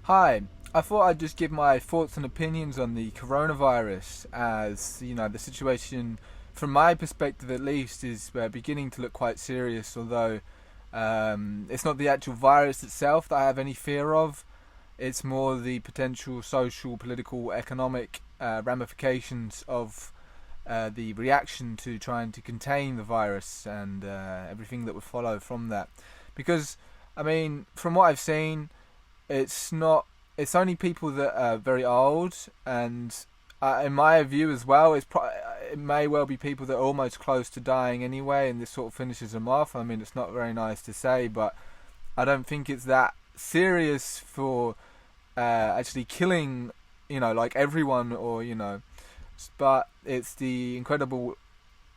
Hi, I thought I'd just give my thoughts and opinions on the coronavirus, as the situation, from my perspective at least, is beginning to look quite serious. Although it's not the actual virus itself that I have any fear of, it's more the potential social, political, economic ramifications of the reaction to trying to contain the virus and everything that would follow from that. Because, I mean, from what I've seen, it's not. It's only people that are very old, and in my view as well, it may well be people that are almost close to dying anyway, and this sort of finishes them off. I mean, it's not very nice to say, but I don't think it's that serious for actually killing, like everyone, or but it's the incredible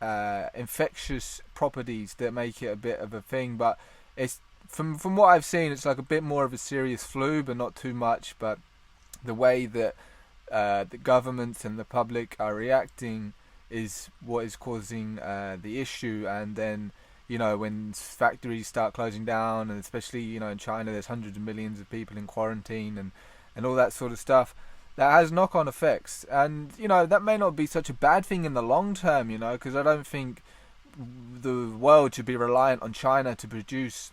infectious properties that make it a bit of a thing. But it's from what I've seen, it's like a bit more of a serious flu, but not too much. But the way that the governments and the public are reacting is what is causing the issue. And then when factories start closing down, and especially in China, there's hundreds of millions of people in quarantine and all that sort of stuff. That has knock-on effects, and that may not be such a bad thing in the long term. Because I don't think the world should be reliant on China to produce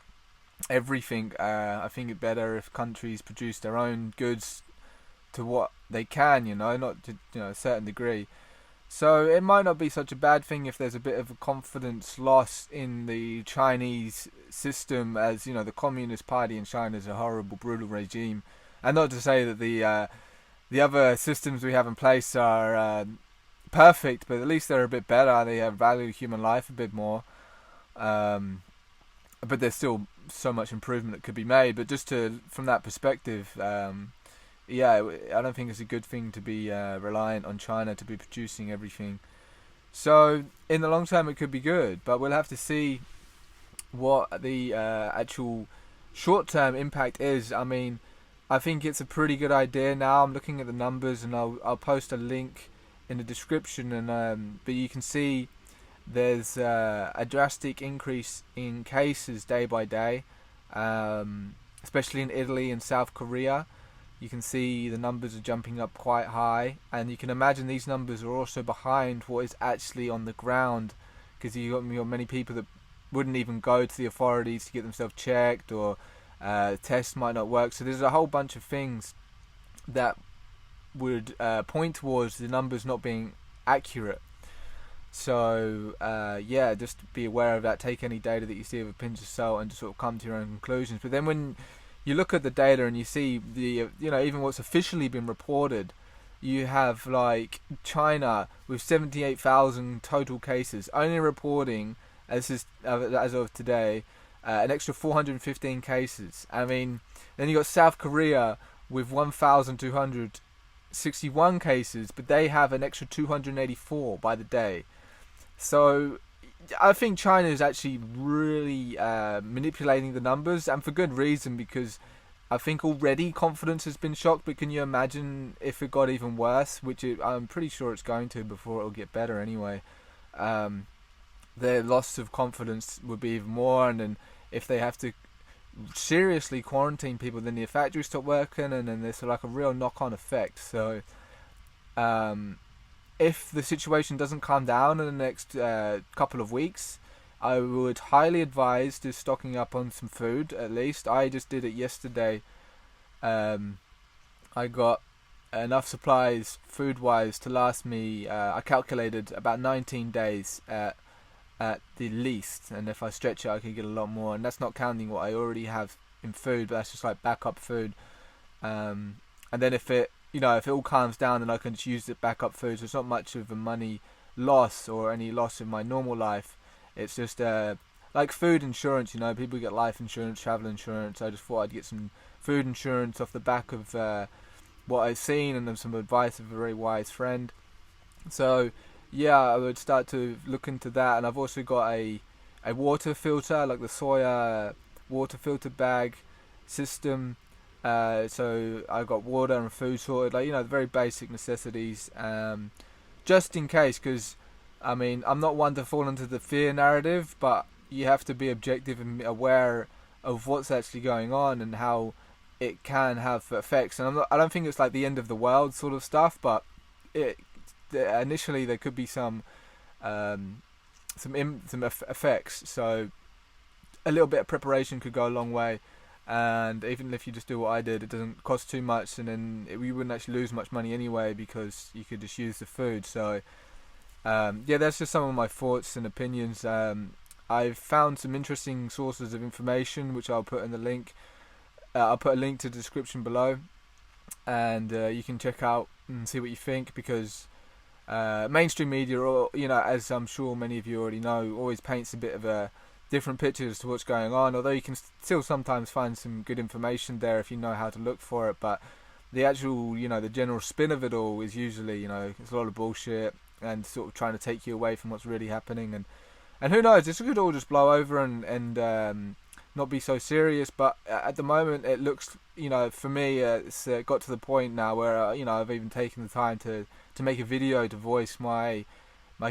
everything. I think it's better if countries produce their own goods to what they can, not to a certain degree. So it might not be such a bad thing if there's a bit of a confidence loss in the Chinese system, as the Communist Party in China is a horrible, brutal regime, and not to say that the other systems we have in place are perfect, but at least they're a bit better. They have value human life a bit more. But there's still so much improvement that could be made. But just from that perspective, yeah, I don't think it's a good thing to be reliant on China to be producing everything. So in the long term, it could be good, but we'll have to see what the actual short-term impact is. I mean, I think it's a pretty good idea now. I'm looking at the numbers, and I'll post a link in the description, and but you can see there's a drastic increase in cases day by day, especially in Italy and South Korea. You can see the numbers are jumping up quite high, and you can imagine these numbers are also behind what is actually on the ground, because you got many people that wouldn't even go to the authorities to get themselves checked, or tests might not work. So there's a whole bunch of things that would point towards the numbers not being accurate. So yeah, just be aware of that. Take any data that you see with a pinch of salt and just sort of come to your own conclusions. But then when you look at the data and you see the even what's officially been reported, you have like China with 78,000 total cases, only reporting as of today an extra 415 cases. I mean, then you got South Korea with 1,261 cases, but they have an extra 284 by the day. So I think China is actually really manipulating the numbers, and for good reason, because I think already confidence has been shocked. But can you imagine if it got even worse, which I'm pretty sure it's going to before it'll get better anyway. Their loss of confidence would be even more, and then if they have to seriously quarantine people, then the factories stop working, and then there's like a real knock-on effect. So if the situation doesn't calm down in the next couple of weeks, I would highly advise just stocking up on some food. At least I just did it yesterday. I got enough supplies food-wise to last me. I calculated about 19 days at the least, and if I stretch it, I could get a lot more. And that's not counting what I already have in food, but that's just like backup food. And then if it all calms down, then I can just use it backup food. So it's not much of a money loss or any loss in my normal life. It's just like food insurance. People get life insurance, travel insurance. I just thought I'd get some food insurance off the back of what I've seen, and then some advice of a very wise friend. So yeah, I would start to look into that. And I've also got a water filter, like the Soya water filter bag system. So I got water and food sorted, like the very basic necessities, just in case. Because I mean, I'm not one to fall into the fear narrative, but you have to be objective and aware of what's actually going on, and how it can have effects. And I don't think it's like the end of the world sort of stuff, but it initially there could be um, some effects. So a little bit of preparation could go a long way. And even if you just do what I did, it doesn't cost too much, and then we wouldn't actually lose much money anyway because you could just use the food. So yeah, that's just some of my thoughts and opinions. I've found some interesting sources of information which I'll put in the link. I'll put a link to the description below, and you can check out and see what you think, because mainstream media, or as I'm sure many of you already know, always paints a bit of a different picture as to what's going on, although you can still sometimes find some good information there if you know how to look for it. But the actual, the general spin of it all is usually, it's a lot of bullshit and sort of trying to take you away from what's really happening. And who knows, this could all just blow over and not be so serious. But at the moment it looks, for me, it's got to the point now where, I've even taken the time to make a video to voice my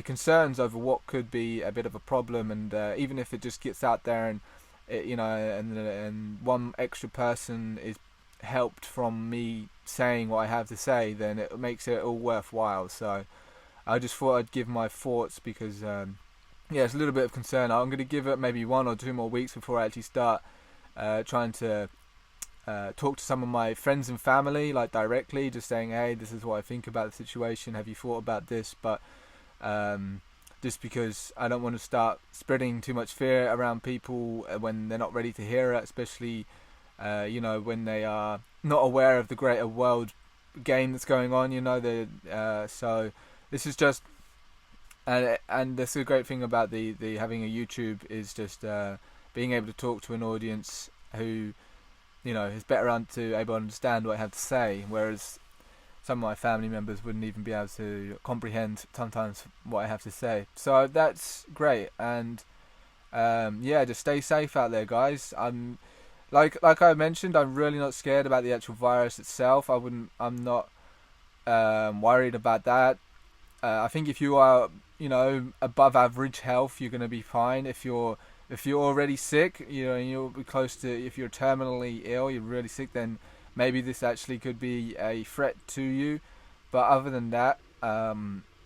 concerns over what could be a bit of a problem. And even if it just gets out there and and one extra person is helped from me saying what I have to say, then it makes it all worthwhile. So I just thought I'd give my thoughts, because it's a little bit of concern. I'm going to give it maybe 1 or 2 more weeks before I actually start trying to talk to some of my friends and family, like directly, just saying, hey, this is what I think about the situation, have you thought about this? But just because I don't want to start spreading too much fear around people when they're not ready to hear it, especially when they are not aware of the greater world game that's going on. So this is just, and this is a great thing about the having a YouTube, is just being able to talk to an audience who is better able to understand what I have to say, whereas some of my family members wouldn't even be able to comprehend sometimes what I have to say. So that's great. And just stay safe out there, guys. I'm like I mentioned, I'm really not scared about the actual virus itself. I'm not worried about that. I think if you are above average health, you're going to be fine. If you're already sick, and you'll be close to, if you're terminally ill, you're really sick, then maybe this actually could be a threat to you. But other than that,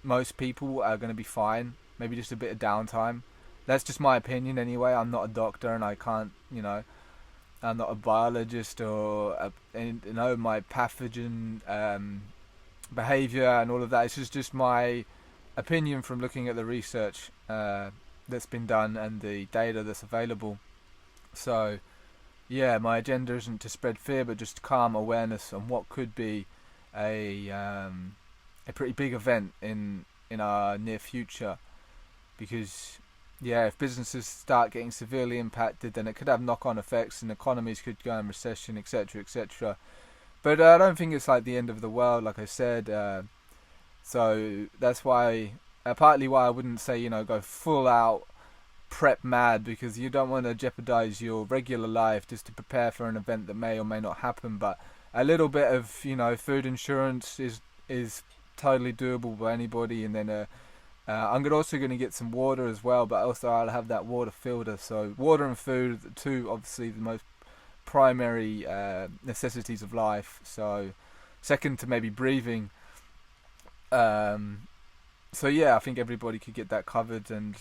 most people are going to be fine. Maybe just a bit of downtime. That's just my opinion anyway. I'm not a doctor, and I can't, I'm not a biologist or my pathogen behavior and all of that. It's just my opinion from looking at the research that's been done and the data that's available. So yeah, my agenda isn't to spread fear, but just calm awareness on what could be a pretty big event in our near future. Because if businesses start getting severely impacted, then it could have knock-on effects, and economies could go in recession, etc., etc. But I don't think it's like the end of the world, like I said. So that's why, partly why I wouldn't say go full out prep mad, because you don't want to jeopardize your regular life just to prepare for an event that may or may not happen. But a little bit of food insurance is totally doable by anybody. And then I'm also going to get some water as well, but also I'll have that water filter. So water and food, the two obviously the most primary necessities of life. So second to maybe breathing. So I think everybody could get that covered. And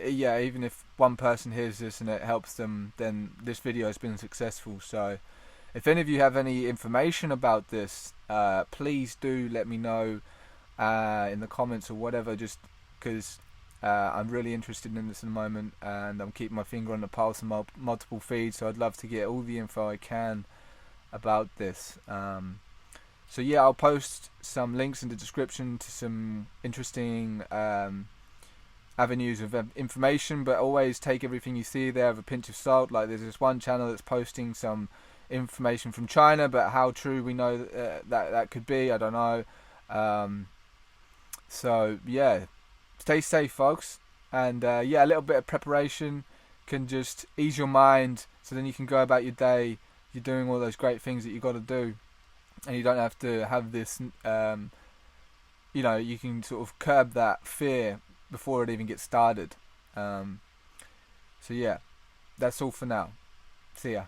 even if one person hears this and it helps them, then this video has been successful. So if any of you have any information about this, please do let me know in the comments or whatever, just because I'm really interested in this in the moment, and I'm keeping my finger on the pulse of multiple feeds, so I'd love to get all the info I can about this. So I'll post some links in the description to some interesting avenues of information, but always take everything you see there with a pinch of salt. Like there's this one channel that's posting some information from China, but how true we know that could be, I don't know. Stay safe, folks, and a little bit of preparation can just ease your mind, so then you can go about your day. You're doing all those great things that you got to do. And you don't have to have this, you can sort of curb that fear before it even gets started. That's all for now. See ya.